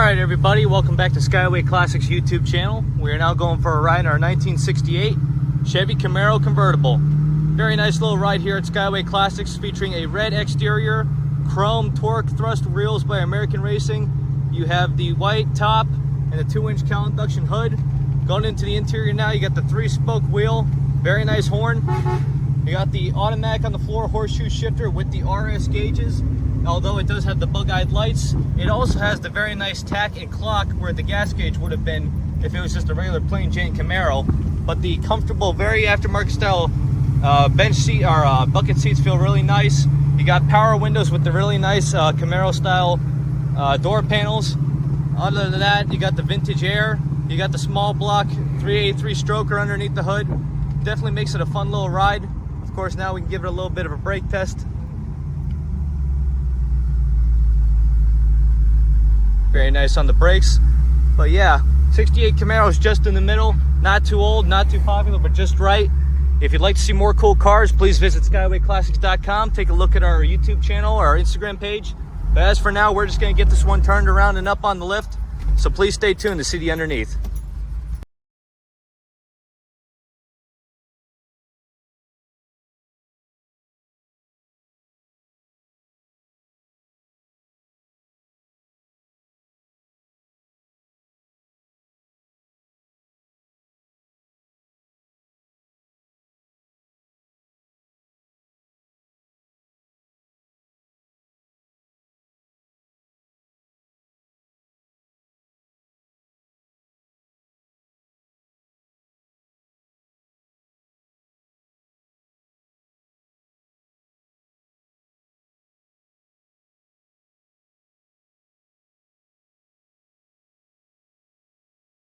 Alright everybody, welcome back to Skyway Classics YouTube channel. We are now going for a ride in our 1968 Chevy Camaro Convertible. Very nice little ride here at Skyway Classics, featuring a red exterior, chrome torque thrust wheels by American Racing. You have the white top and a 2-inch cowl induction hood. Going into the interior now, you got the 3-spoke wheel, very nice horn. You got the automatic on the floor horseshoe shifter with the RS gauges. Although it does have the bug-eyed lights, it also has the very nice tack and clock where the gas gauge would have been if it was just a regular plain Jane Camaro. But the comfortable, very aftermarket style bench seat or bucket seats feel really nice. You got power windows with the really nice Camaro style door panels. Other than that, you got the vintage air. You got the small block 383 stroker underneath the hood. Definitely makes it a fun little ride. Of course, now we can give it a little bit of a brake test. Very nice on the brakes. But yeah, 68 Camaro is just in the middle. Not too old, not too popular, but just right. If you'd like to see more cool cars, please visit skywayclassics.com. Take a look at our YouTube channel or our Instagram page. But as for now, we're just going to get this one turned around and up on the lift. So please stay tuned to see the underneath.